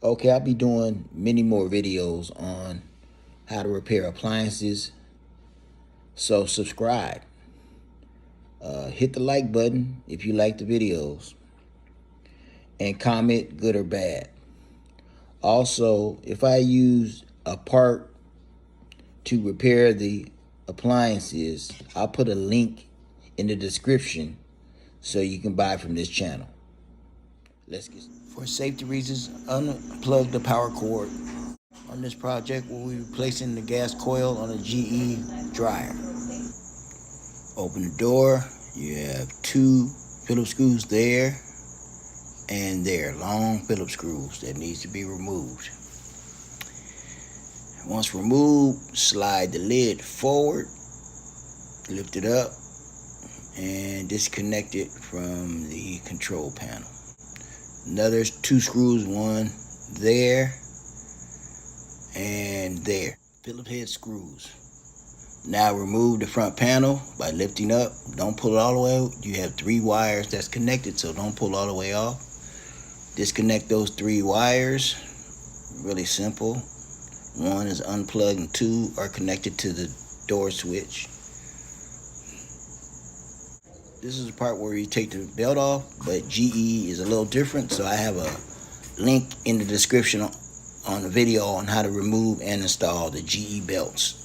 Okay, I'll be doing many more videos on how to repair appliances. So subscribe. Hit the like button if you like the videos. And comment good or bad. Also, if I use a part to repair the appliances, I'll put a link in the description so you can buy from this channel. Let's get started. For safety reasons, unplug the power cord. On this project, we'll be replacing the gas coil on a GE dryer. Open the door. You have two Phillips screws there and there, long Phillips screws that needs to be removed. Once removed, slide the lid forward, lift it up, and disconnect it from the control panel. Another two screws, one there and there, Phillips head screws. Now remove the front panel by lifting up. Don't pull it all the way. You have three wires that's connected, so don't pull all the way off. Disconnect those three wires. Really simple. One is unplugged and two are connected to the door switch. This is the part where you take the belt off, but GE is a little different, so I have a link in the description on the video on how to remove and install the GE belts.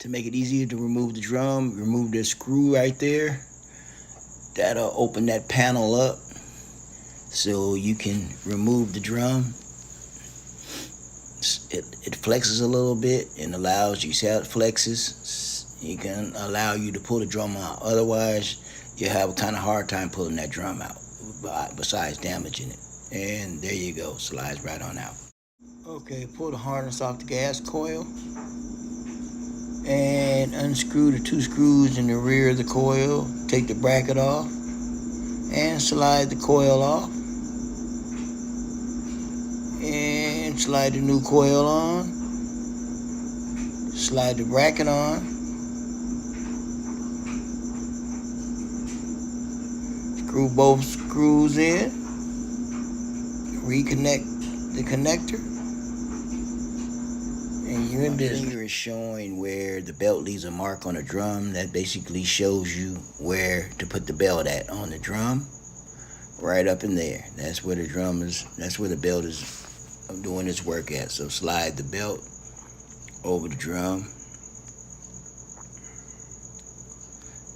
To make it easier to remove the drum, remove this screw right there. That'll open that panel up so you can remove the drum. It flexes a little bit and allows you, see how it flexes? It can allow you to pull the drum out. Otherwise, you have a kind of hard time pulling that drum out, besides damaging it. And there you go, slides right on out. Okay, pull the harness off the gas coil and unscrew the two screws in the rear of the coil. Take the bracket off and slide the coil off. And slide the new coil on. Slide the bracket on. Screw both screws in. Reconnect the connector. And you're in business. My finger is showing where the belt leaves a mark on the drum. That basically shows you where to put the belt at on the drum. Right up in there. That's where the drum is. That's where the belt is doing its work at. So slide the belt over the drum.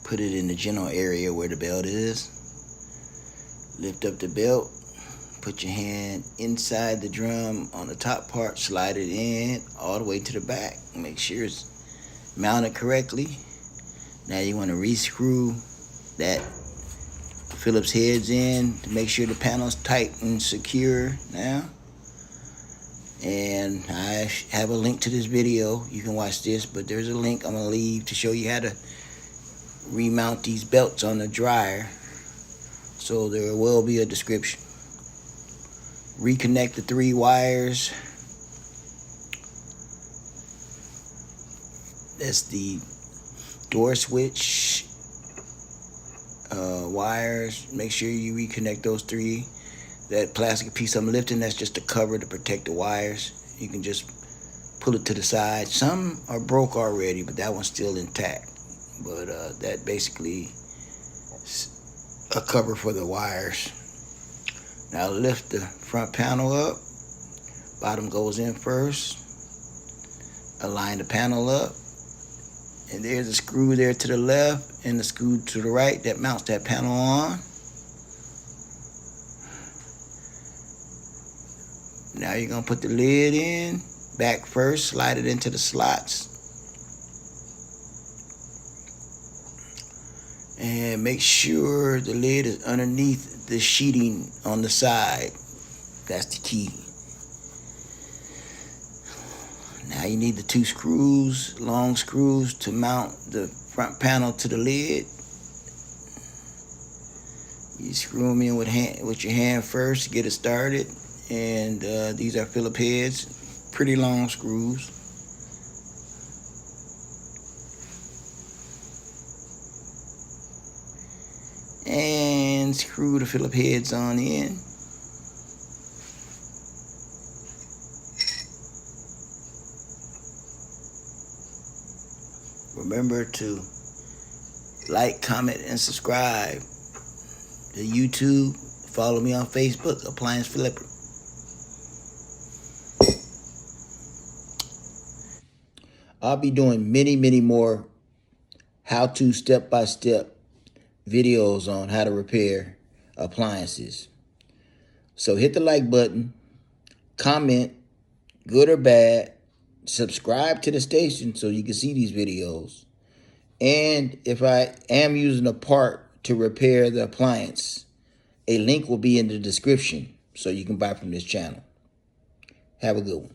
Put it in the general area where the belt is. Lift up the belt. Put your hand inside the drum on the top part, slide it in all the way to the back. Make sure it's mounted correctly. Now you want to re-screw that Phillips heads in to make sure the panel's tight and secure now. And I have a link to this video. You can watch this, but there's a link I'm going to leave to show you how to remount these belts on the dryer. So there will be a description. Reconnect the three wires. That's the door switch wires. Make sure you reconnect those three. That plastic piece I'm lifting, that's just a cover to protect the wires. You can just pull it to the side. Some are broke already, but that one's still intact. But that basically is a cover for the wires. Now lift the front panel up. Bottom goes in first. Align the panel up. And there's a screw there to the left and the screw to the right that mounts that panel on. Now you're going to put the lid in. Back first, slide it into the slots. And make sure the lid is underneath the sheeting on the side. That's the key. Now you need the two screws, long screws, to mount the front panel to the lid. You screw them in with your hand first to get it started. And these are Phillips heads, pretty long screws. And screw the Phillips heads on in. Remember to like, comment, and subscribe to YouTube. Follow me on Facebook, Appliance Flipper. I'll be doing many more how-to step-by-step videos on how to repair appliances. So hit the like button, comment, good or bad, subscribe to the station so you can see these videos. And if I am using a part to repair the appliance, a link will be in the description so you can buy from this channel. Have a good one.